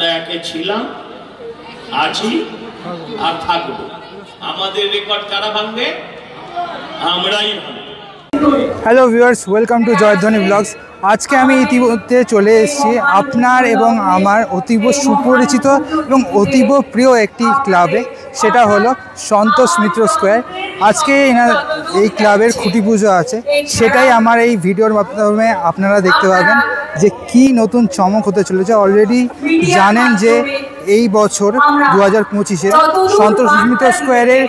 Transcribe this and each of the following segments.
আমরা একে ছিলাম, আছি আর থাকবো। আমাদের রেকর্ড কারা ভাঙবে? আমরাই ভাঙবো। হ্যালো ভিউয়ার্স, ওয়েলকাম টু জয়ধ্বনি ব্লগস। আজকে আমি ইতিমধ্যে চলে এসেছি আপনার এবং আমার অতীব সুপরিচিত এবং অতীব প্রিয় একটি ক্লাবে, সেটা হলো সন্তোষ মিত্র স্কোয়ার। আজকে এই ক্লাবের খুঁটি পুজো আছে, সেটাই আমার এই ভিডিওর মাধ্যমে আপনারা দেখতে পাবেন যে কি নতুন চমক হতে চলেছে। অলরেডি জানেন যে এই বছর 2025-এ সন্তোষ মিত্র স্কোয়ারের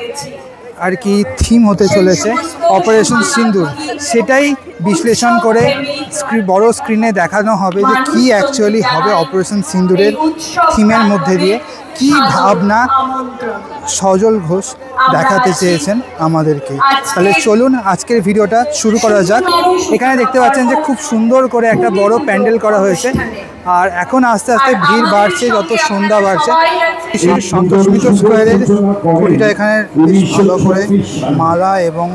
আর কি থিম হতে চলেছে অপারেশন সিন্দুর। সেটাই বিশ্লেষণ করে বড় স্ক্রিনে দেখানো হবে যে কি অ্যাকচুয়ালি হবে অপারেশন সিন্দুরের থিমের মধ্যে দিয়ে, কি ভাবনা সজল ঘোষ দেখাতে চেয়েছেন আমাদেরকে। তাহলে চলুন আজকের ভিডিওটা শুরু করা যাক। এখানে দেখতে পাচ্ছেন যে খুব সুন্দর করে একটা বড় প্যান্ডেল করা হয়েছে, আর এখন আস্তে আস্তে ভিড় বাড়ছে, যত সন্ধ্যা বাড়ছে। সন্তোষ মিত্র স্কোয়ারের খুঁটিটা এখানে বেশ ভালো করে মালা এবং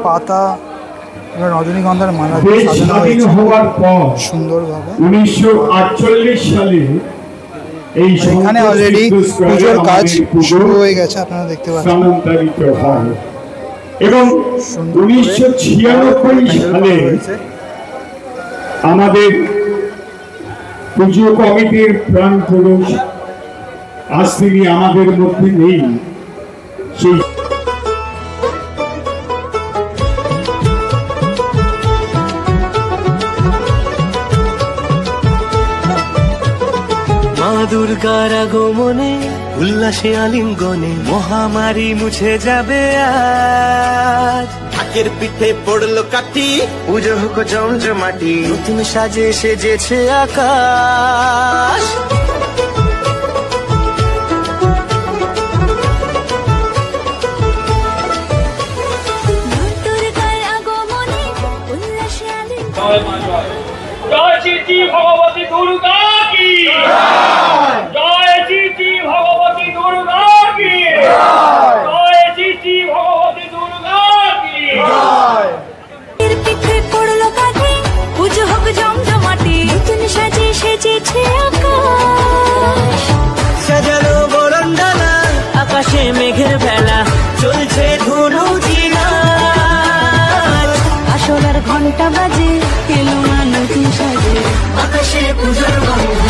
পাতা, রজনীগন্ধার মালা সাজানো হয়েছে সুন্দরভাবে। 1948 সালে এখানে অলরেডি পুজোর কাজ শুরু হয়ে গেছে, আপনারা দেখতে পাচ্ছেন। এবং 1996 সালে আমাদের পুজো কমিটির প্রাণ পুরুষ, আজ তিনি আমাদের মধ্যে নেই, সেই দুর্গার আগমনে উল্লাসে আলিঙ্গনে মহামারী মুছে যাবে আজ। ঢাকের পিঠে পড়লো কাঠি, পুজো হোক জমজমাটি, নতুন সাজে সেজেছে আকাশ। জয় শ্রী ভগবতী দুর্গা কি জয়, শ্রী ভগবতী দুর্গা কি জয়, শ্রী ভগবতী দুর্গা কি জয়। পিঠে পড়লো কাঠি, পুজো হোক জমজমাটি, নতুন সাজে সেজেছে আকাশ। সাজানো বরণডালা, আকাশে মেঘের ভেলা, চলছে ধনু জিনা। আসলার ঘন্টা বাজে, এলো নতুন সাজে, আকাশে পুজোর গন্ধ।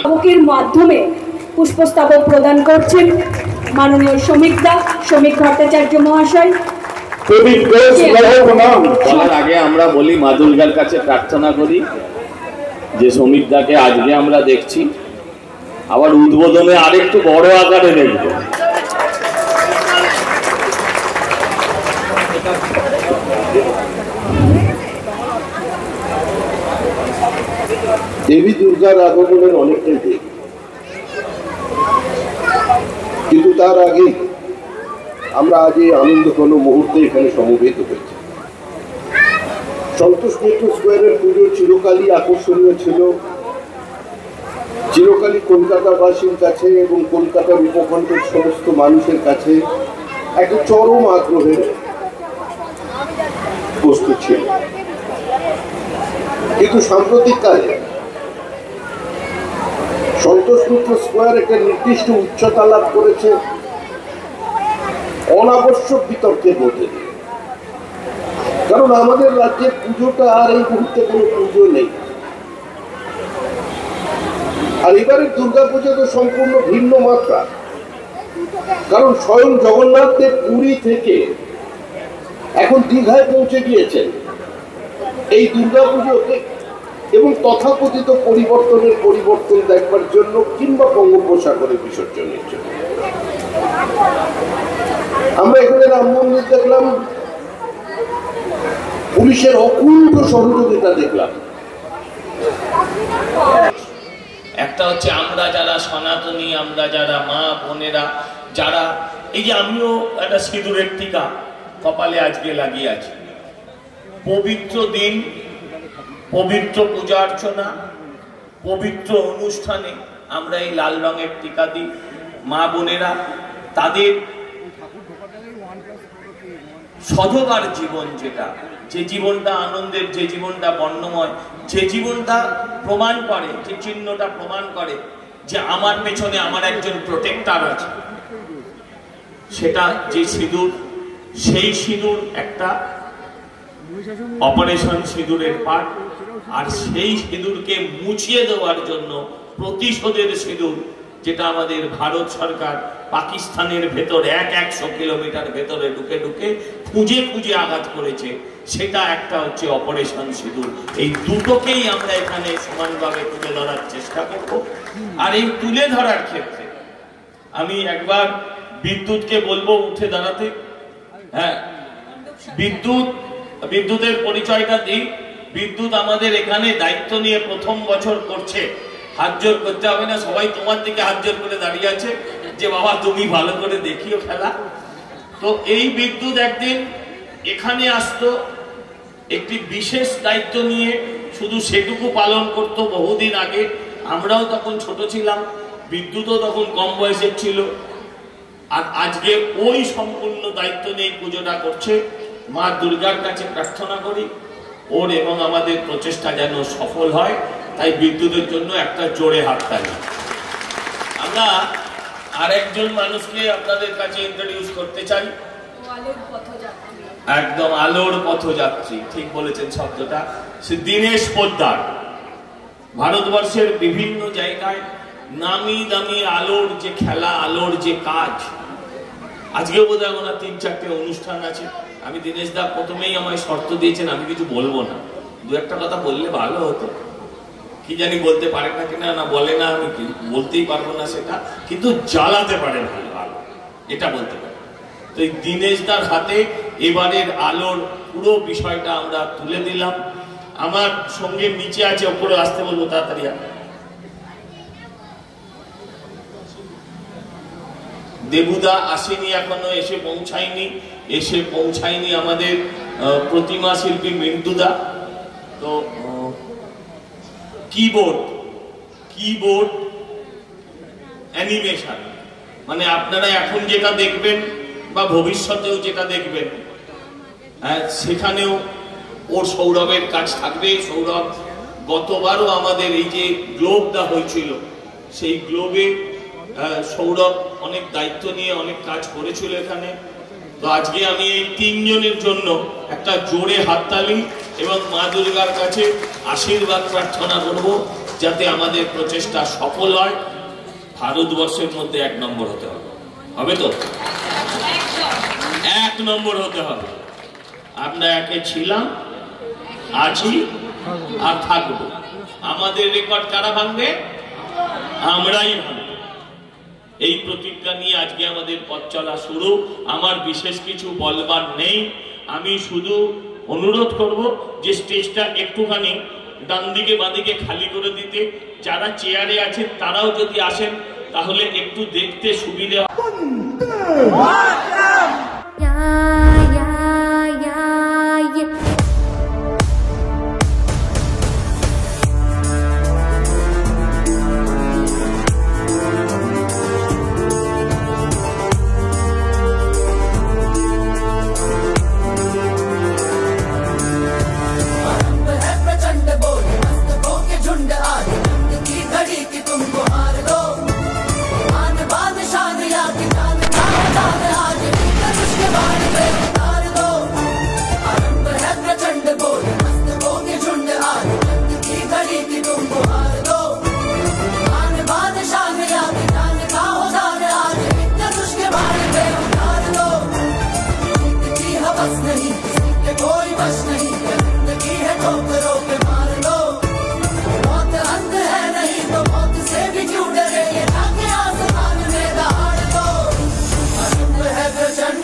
স্তাবকের মাধ্যমে পুষ্পস্তাবক প্রদান করছেন মাননীয় শ্রমিক ভট্টাচার্য মহাশয়। তার আগে আমরা বলি, মা দুর্গার কাছে প্রার্থনা করি যে শ্রমিকদাকে আজকে আমরা দেখছি, আবার উদ্বোধনে আরেকটু বড় আকারে দেখব। দেবী দুর্গার আগমনের অনেকটাই দেরি, কিন্তু তার আগে আমরা আজ এই আনন্দঘন মুহূর্তে এখানে সমবেত হয়েছি। সন্তোষ মিত্র স্কোয়ারের পুজো চিরকালই আকর্ষণীয় ছিল, চিরকালই কলকাতাবাসীর কাছে এবং কলকাতার উপখণ্ডের সমস্ত মানুষের কাছে একটা চরম আগ্রহের বস্তু ছিল। কিন্তু সাম্প্রতিককালে সন্তোষ মিত্র স্কোয়ার একটা নির্দিষ্ট উচ্চতা লাভ করেছে অনাবশ্যক বিতর্কের মধ্যে, কারণ আমাদের রাজ্যের পুজোটা আর এই মুহূর্তে কোনো পুজো নেই। আর এবারের দুর্গাপূজা তো সম্পূর্ণ ভিন্ন মাত্রা, কারণ স্বয়ং জগন্নাথ দেব পুরী থেকে এখন দীঘায় পৌঁছে গিয়েছেন এই দুর্গাপুজোকে এবং তথাকথিত পরিবর্তন দেখবার জন্য কিংবা বঙ্গোপসাগরে বিসর্জনের জন্য। আমরা এখানে রাম মন্দির দেখলাম, পুলিশের অকুণ্ঠ সহযোগিতা দেখলাম। একটা হচ্ছে আমরা যারা সনাতনী, আমরা যারা মা বোনেরা, যারা এই যে আমিও একটা সিঁদুরের টিকা কপালে আজকে লাগিয়ে আছি। পবিত্র দিন, পবিত্র পূজা অর্চনা, পবিত্র অনুষ্ঠানে আমরা এই লাল রঙের টিকা দিই। মা বোনেরা তাদের সধবার জীবন, যেটা যে জীবনটা আনন্দের, যে জীবনটা বর্ণময়, যে জীবনটা প্রমাণ করে, যে চিহ্নটা প্রমাণ করে যে আমার পেছনে আমার একজন প্রোটেক্টর আছে, সেটা যে সিঁদুর, সেই সিঁদুর একটা অপারেশন সিঁদুরের পার্ট। আর সেই সিঁদুরকে মুছিয়ে দেওয়ার জন্য প্রতিশোধের সিঁদুর, যেটা আমাদের ভারত সরকার পাকিস্তানের ভেতর 100 কিলোমিটার ভেতরে ঢুকে ঢুকে খুঁজে খুঁজে আঘাত করেছে, সেটা একটা হচ্ছে অপারেশন সিঁদুর। এই দুটোকেই আমরা এখানে সমানভাবে তুলে ধরার চেষ্টা করব। আর এই তুলে ধরার ক্ষেত্রে আমি একবার বিদ্যুৎকে বলবো উঠে দাঁড়াতে। হ্যাঁ, বিদ্যুতের পরিচয়টা দিই। বিদ্যুৎ আমাদের এখানে দায়িত্ব নিয়ে প্রথম বছর করছে। হাত জোর করতে হবে না, সবাই তোমার দিকে হাত জোর করে দাঁড়িয়ে আছে যে বাবা তুমি ভালো করে দেখিও খেলা। তো এই বিদ্যুৎ একদিন এখানে আসতো একটি বিশেষ দায়িত্ব নিয়ে, শুধু সেটুকু পালন করতো বহুদিন আগে। আমরাও তখন ছোট ছিলাম, বিদ্যুৎও তখন কম বয়সের ছিল। আর আজকে ওই সম্পূর্ণ দায়িত্ব নিয়ে পুজোটা করছে। মা দুর্গার কাছে প্রার্থনা করি ওর এবং আমাদের প্রচেষ্টা যেন সফল হয়। তাই বিদ্যুতের জন্য একটা জোরে হাততালি। আমরা আরেকজন মানুষকে আপনাদের কাছে ইন্ট্রোডিউস করতে চাই। একদম আলোর পথযাত্রী, ঠিক বলেছেন শব্দটা। সে দীনেশ পোদ্দার। ভারতবর্ষের বিভিন্ন জায়গায় নামি দামি আলোর যে খেলা, আলোর যে কাজ, আজকেও বোধহয় ওনার 3-4টে অনুষ্ঠান আছে। আমি দীনেশ দা প্রথমেই আমায় শর্ত দিয়েছেন আমি কিছু বলবো না, দু একটা কথা বললে ভালো হতো। কি জানি বলতে পারে না কিনা, না বলে না, আমি বলতেই পারবো না সেটা, কিন্তু জ্বালাতে পারে ভালো আলো, এটা বলতে পারে। তো এই দীনেশ দার হাতে এবারের আলোর পুরো বিষয়টা আমরা তুলে দিলাম। আমার সঙ্গে নিচে আছে, ওপরে আসতে বলবো তাড়াতাড়ি। দেবুদা আসেনি এখনো, এসে পৌঁছায়নি আমাদের প্রতিমা শিল্পী মিন্টুদা। তো কিবোর্ড অ্যানিমেশন, মানে আপনারা এখন যেটা দেখবেন বা ভবিষ্যতেও যেটা দেখবেন, সেখানেও ওর সৌরভের কাজ থাকবে। সৌরভ গতবারও আমাদের এই যে গ্লোবটা হয়েছিল, সেই গ্লোবে সৌরভ অনেক দায়িত্ব নিয়ে অনেক কাজ করেছিল এখানে। তো আজকে আমি এই 3 জনের জন্য একটা জোরে হাততালি এবং মা দুর্গার কাছে আশীর্বাদ প্রার্থনা করব যাতে আমাদের প্রচেষ্টা সফল হয়। ভারতবর্ষের মধ্যে 1 নম্বর হতে হবে, হবে তো? 1 নম্বর হতে হবে। আমরা একে ছিলাম, আছি আর থাকবো। আমাদের রেকর্ড কারা ভাঙবে? আমরাই ভাঙবো। এই প্রতিজ্ঞা নিয়ে আজকে আমাদের পথ চলা শুরু। আমার বিশেষ কিছু বলবার নেই, আমি শুধু অনুরোধ করব যে স্টেজটা একটুখানি ডান দিকে বাঁদিকে খালি করে দিতে। যারা চেয়ারে আছেন তারাও যদি আসেন তাহলে একটু দেখতে সুবিধা। कोई बस नहीं, जिंदगी है ठोकरों पे मार लो। मौत अंत है नहीं तो मौत से भी क्यों डरे, ये ताकि आसमान में दहाड़ दो। अनंत है प्रचंड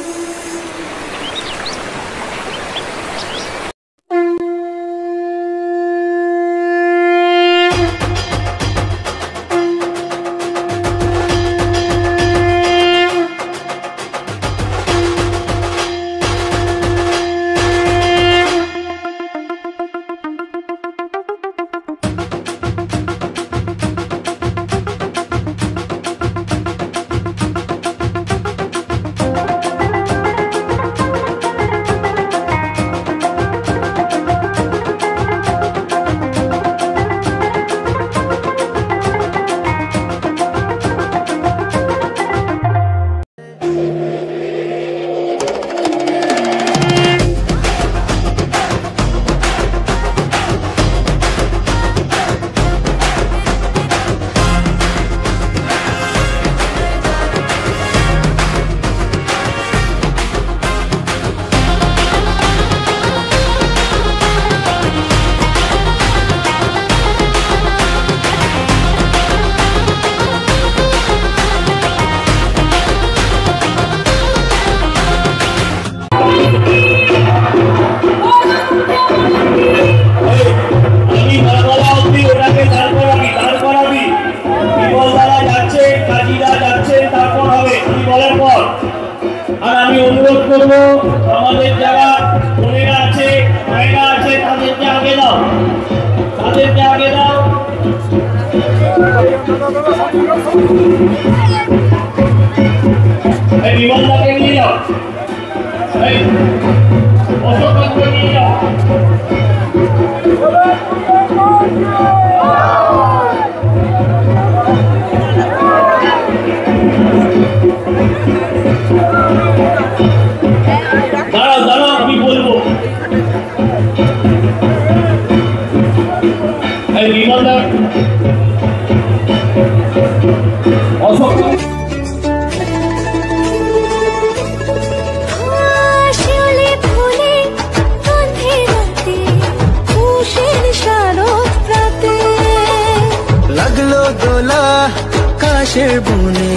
আকাশের বনে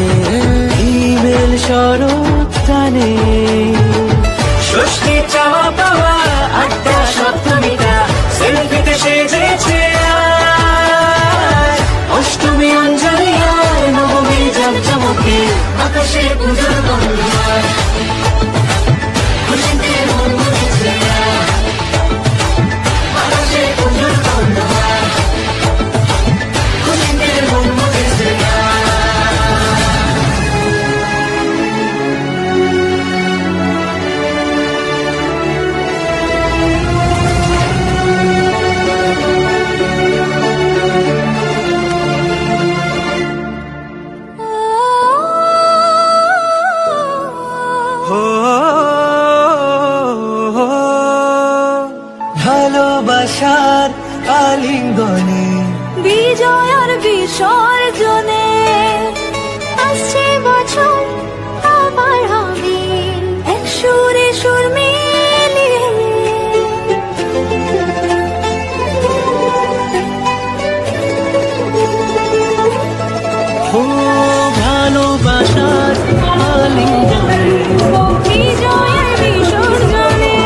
ইমেল শরৎ টানে ষষ্ঠী চাওয়া পাওয়া আড্ডা সপ্তমীটা সেলফিতে সেজেছে অষ্টমী অঞ্জলি আর নবমী জমজমকে আকাশে পুজোর গন্ধ খুশিতে মন মুখেছে আকাশে পুজোর গন্ধ খুশিতে মন মুখেছে ভালোবাসার আলিঙ্গনে বিজয় আর বিসর্জনে আসছে বছর আবার হবে এক সুরে সুর মিলিয়ে ভালোবাসার আলিঙ্গনে বিজয় আর বিসর্জনে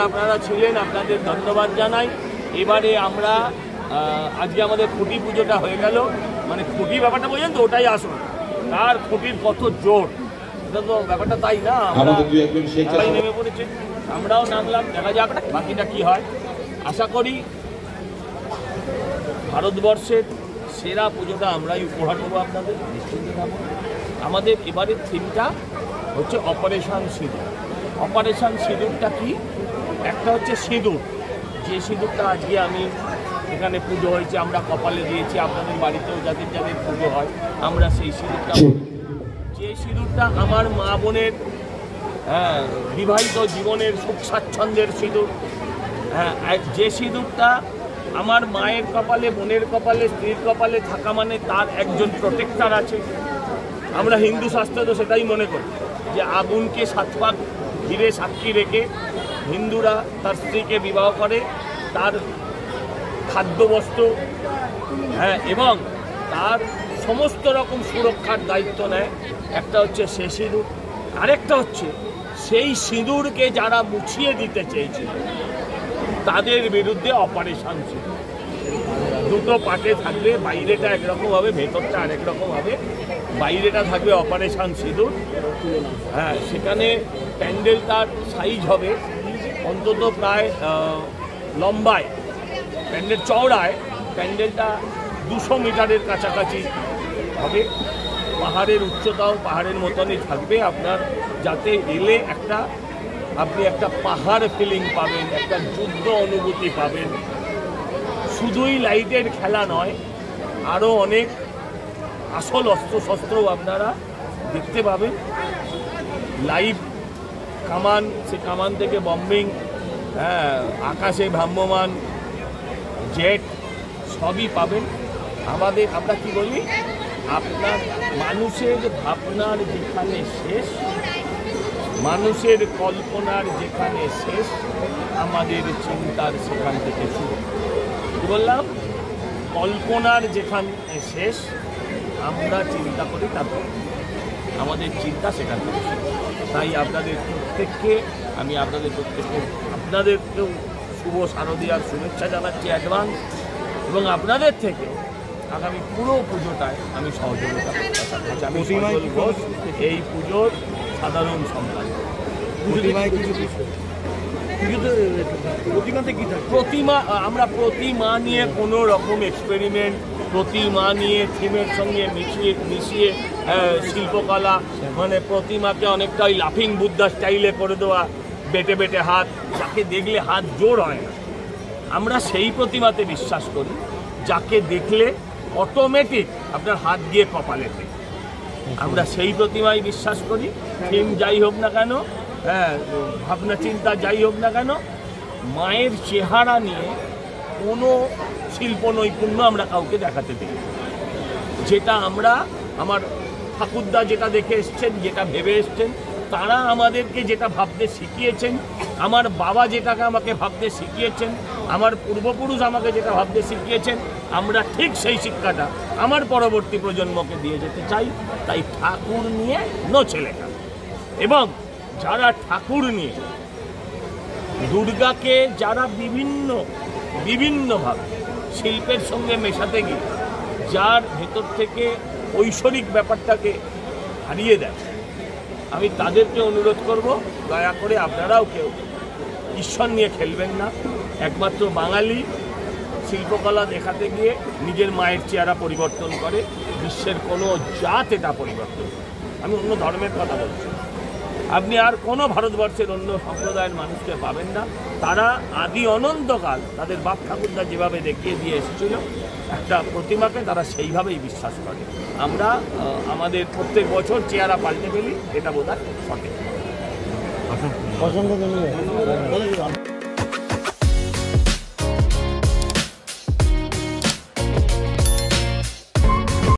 আপনারা ছিলেন, আপনাদের ধন্যবাদ জানাই। এবারে আমরা আজকে আমাদের খুঁটি পুজোটা হয়ে গেল, মানে খুঁটি ব্যাপারটা বোঝেন তো, ওটাই আসুন তার খুঁটির কত জোর, এটা তো ব্যাপারটা তাই না। সবাই নেমে পড়েছে, আমরাও নামলাম, দেখা যাক বাকিটা কি হয়। আশা করি ভারতবর্ষের সেরা পুজোটা আমরাই উপহার দেবো আপনাদের, নিশ্চিন্ত থাকবো। আমাদের এবারের থিমটা হচ্ছে অপারেশন সিঁদুর। অপারেশন সিঁদুরটা কি? একটা হচ্ছে সিঁদুর, যে সিঁদুরটা আজকে আমি এখানে পুজো হয়েছে আমরা কপালে দিয়েছি, আপনাদের বাড়িতেও যাদের যাদের পুজো হয় আমরা সেই সিঁদুরটা, যে সিঁদুরটা আমার মা বোনের বিবাহিত জীবনের সুখ স্বাচ্ছন্দ্যের সিঁদুর, যে সিঁদুরটা আমার মায়ের কপালে, বোনের কপালে, স্ত্রীর কপালে থাকা মানে তার একজন প্রোটেক্টর আছে। আমরা হিন্দু শাস্ত্রে তো সেটাই মনে করি যে আগুনকে 7 পাক ঘিরে সাক্ষী রেখে হিন্দুরা তার স্ত্রীকে বিবাহ করে, তার খাদ্যবস্ত্র এবং তার সমস্ত রকম সুরক্ষার দায়িত্ব নেয়। একটা হচ্ছে সে সিঁদুর, আরেকটা হচ্ছে সেই সিঁদুরকে যারা মুছিয়ে দিতে চেয়েছিল তাদের বিরুদ্ধে অপারেশন সিঁদুর। দুটো পার্টে থাকবে, বাইরেটা একরকম হবে, ভেতরটা আরেক রকম হবে। বাইরেটা থাকবে অপারেশন সিঁদুর, সেখানে প্যান্ডেলটার সাইজ হবে অন্তত প্রায় লম্বায়, প্যান্ডেল চওড়ায় প্যান্ডেলটা 200 মিটারের কাছাকাছি হবে। পাহাড়ের উচ্চতাও পাহাড়ের মতনই থাকবে, আপনার যাতে এলে আপনি একটা পাহাড় ফিলিং পাবেন, একটা যুদ্ধ অনুভূতি পাবেন। শুধুই লাইটের খেলা নয়, আরও অনেক আসল অস্ত্রশস্ত্রও আপনারা দেখতে পাবেন। লাইভ কামান, সে কামান থেকে বম্বিং, আকাশে ভ্রাম্যমান জেট সবই পাবেন। আমরা কি বলি, আপনার মানুষের ভাবনার যেখানে শেষ, মানুষের কল্পনার যেখানে শেষ, আমাদের চিন্তার সেখান থেকে শুরু। কি বললাম? কল্পনার যেখানে শেষ, আমরা চিন্তা করি, তারপর আমাদের চিন্তা সেখান থেকে শুরু। তাই আপনাদের প্রত্যেককে আপনাদেরকেও শুভ শারদীয়ার শুভেচ্ছা জানাচ্ছি অ্যাডভান্স, এবং আপনাদের থেকে আগামী পুরো পুজোটায় আমি সহযোগিতা করতে। আমি সজল ঘোষ, এই পুজোর সাধারণ সম্পাদক। প্রতিমা আমরা প্রতিমা নিয়ে কোনো রকম এক্সপেরিমেন্ট, প্রতিমা নিয়ে থিমের সঙ্গে মিশিয়ে শিল্পকলা, মানে প্রতিমাকে অনেকটাই লাফিং বুদ্ধা স্টাইলে করে দেওয়া, বেটে বেটে হাত, যাকে দেখলে হাত জোর হয় না। আমরা সেই প্রতিমাতে বিশ্বাস করি যাকে দেখলে অটোমেটিক আপনার হাত গিয়ে কপালেতে। আমরা সেই প্রতিমায় বিশ্বাস করি। থিম যাই হোক না কেন, ভাবনা চিন্তা যাই হোক না কেন, মায়ের চেহারা নিয়ে কোনো শিল্প নৈপুণ্য আমরা কাউকে দেখাতে দিই। যেটা আমরা, আমার ঠাকুরদা যেটা দেখে এসছেন, যেটা ভেবে এসছেন, তারা আমাদেরকে যেটা ভাবতে শিখিয়েছেন, আমার বাবা যেটাকে আমাকে ভাবতে শিখিয়েছেন, আমার পূর্বপুরুষ আমাকে যেটা ভাবতে শিখিয়েছেন, আমরা ঠিক সেই শিক্ষাটা আমার পরবর্তী প্রজন্মকে দিয়ে যেতে চাই। তাই ঠাকুর নিয়ে নো ছেলেটা। এবং যারা ঠাকুর নিয়ে দুর্গাকে যারা বিভিন্নভাবে শিল্পের সঙ্গে মেশাতে গিয়ে যার ভেতর থেকে ঐশ্বরিক ব্যাপারটাকে হারিয়ে দেয়, আমি তাদেরকে অনুরোধ করব, দয়া করে আপনারাও কেউ ঈশ্বর নিয়ে খেলবেন না। একমাত্র বাঙালি শিল্পকলা দেখাতে গিয়ে নিজের মায়ের চেহারা পরিবর্তন করে, বিশ্বের কোনো জাত এটা পরিবর্তন করে। আমি অন্য ধর্মের কথা বলছি, আপনি আর কোনো ভারতবর্ষের অন্য সম্প্রদায়ের মানুষকে পাবেন না। তারা আদি অনন্তকাল তাদের বাপ ঠাকুরদা যেভাবে দেখিয়ে দিয়ে এসেছিল একটা প্রতিমাকে, তারা সেইভাবেই বিশ্বাস করে। আমরা আমাদের প্রত্যেক বছর চেহারা পাল্টে ফেলি, এটা বোধহয় সঠিক। অসংখ্য ধন্যবাদ।